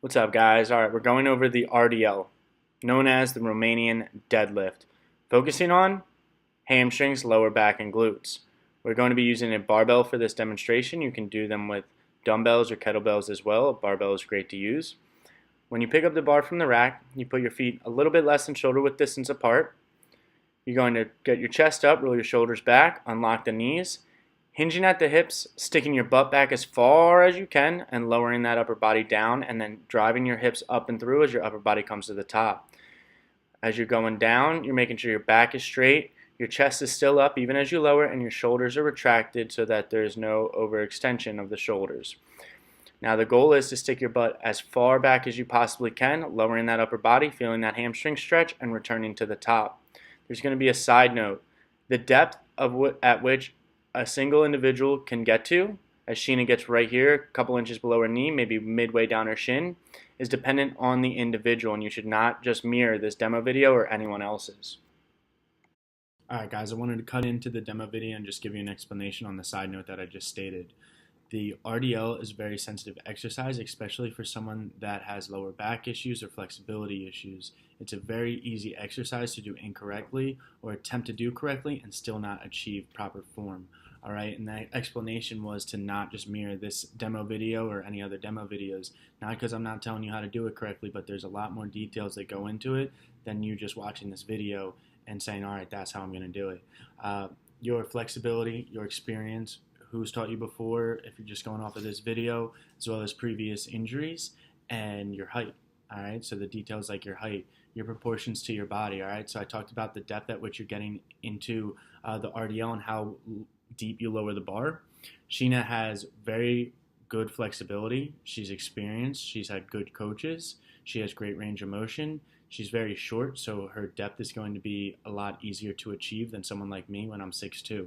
What's up, guys? All right, we're going over the RDL, known as the Romanian deadlift, focusing on hamstrings, lower back, and glutes. We're going to be using a barbell for this demonstration. You can do them with dumbbells or kettlebells as well. A barbell is great to use. When you pick up the bar from the rack, you put your feet a little bit less than shoulder width distance apart. You're going to get your chest up, roll your shoulders back, unlock the knees, hinging at the hips, sticking your butt back as far as you can and lowering that upper body down, and then driving your hips up and through as your upper body comes to the top. As you're going down, you're making sure your back is straight, your chest is still up even as you lower, and your shoulders are retracted so that there's no overextension of the shoulders. Now the goal is to stick your butt as far back as you possibly can, lowering that upper body, feeling that hamstring stretch, and returning to the top. There's going to be a side note. The depth at which a single individual can get to, as Sheena gets right here, a couple inches below her knee, maybe midway down her shin, is dependent on the individual, and you should not just mirror this demo video or anyone else's. Alright guys, I wanted to cut into the demo video and just give you an explanation on the side note that I just stated. The RDL is a very sensitive exercise, especially for someone that has lower back issues or flexibility issues. It's a very easy exercise to do incorrectly or attempt to do correctly and still not achieve proper form. All right, and that explanation was to not just mirror this demo video or any other demo videos. Not because I'm not telling you how to do it correctly, but there's a lot more details that go into it than you just watching this video and saying, all right, that's how I'm going to do it. Your flexibility, your experience, who's taught you before, if you're just going off of this video, as well as previous injuries, and your height. All right, so the details like your height, your proportions to your body. All right, so I talked about the depth at which you're getting into the RDL and how deep you lower the bar. Sheena has very good flexibility. She's experienced. She's had good coaches. She has great range of motion. She's very short, so her depth is going to be a lot easier to achieve than someone like me when I'm 6'2".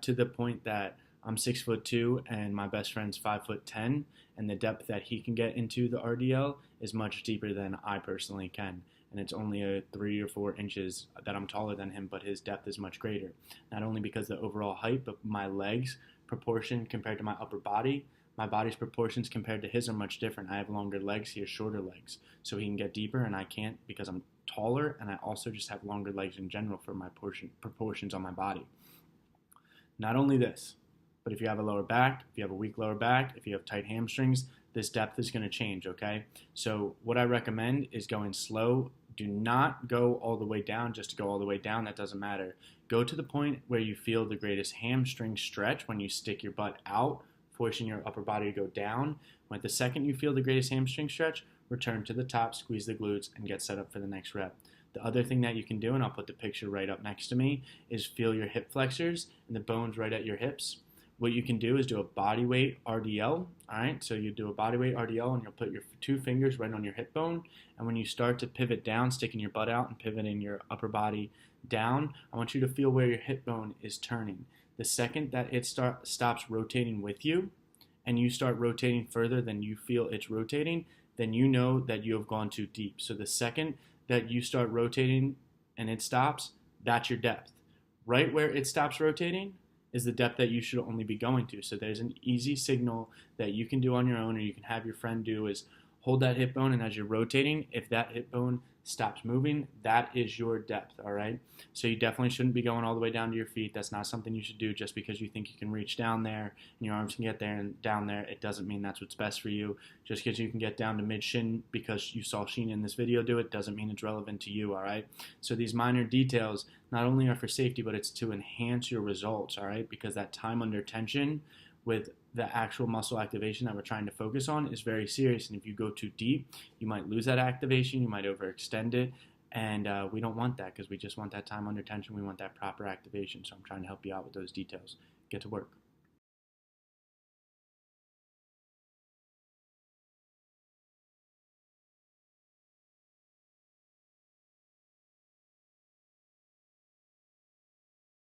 To the point that I'm 6'2" and my best friend's 5'10", and the depth that he can get into the RDL is much deeper than I personally can. And it's only a 3 or 4 inches that I'm taller than him, but his depth is much greater. Not only because of the overall height, but my legs proportion compared to my upper body, my body's proportions compared to his are much different. I have longer legs, he has shorter legs. So he can get deeper and I can't because I'm taller, and I also just have longer legs in general for my proportions on my body. Not only this, but if you have a lower back, if you have a weak lower back, if you have tight hamstrings, this depth is going to change, okay? So what I recommend is going slow. Do not go all the way down just to go all the way down. That doesn't matter. Go to the point where you feel the greatest hamstring stretch when you stick your butt out, forcing your upper body to go down. When the second you feel the greatest hamstring stretch, return to the top, squeeze the glutes, and get set up for the next rep. The other thing that you can do, and I'll put the picture right up next to me, is feel your hip flexors and the bones right at your hips. What you can do is do a body weight RDL. All right, so you do a body weight RDL and you'll put your 2 fingers right on your hip bone. And when you start to pivot down, sticking your butt out and pivoting your upper body down, I want you to feel where your hip bone is turning. The second that it stops rotating with you and you start rotating further than you feel it's rotating, then you know that you have gone too deep. So the second that you start rotating and it stops, that's your depth. Right where it stops rotating is the depth that you should only be going to. So there's an easy signal that you can do on your own, or you can have your friend do, is hold that hip bone, and as you're rotating, if that hip bone stops moving, that is your depth, all right? So you definitely shouldn't be going all the way down to your feet. That's not something you should do just because you think you can reach down there and your arms can get there and down there. It doesn't mean that's what's best for you. Just because you can get down to mid-shin because you saw Sheena in this video do it doesn't mean it's relevant to you, all right? So these minor details not only are for safety, but it's to enhance your results, all right? Because that time under tension with the actual muscle activation that we're trying to focus on is very serious. And if you go too deep, you might lose that activation, you might overextend it, and we don't want that because we just want that time under tension. We want that proper activation. So I'm trying to help you out with those details. Get to work.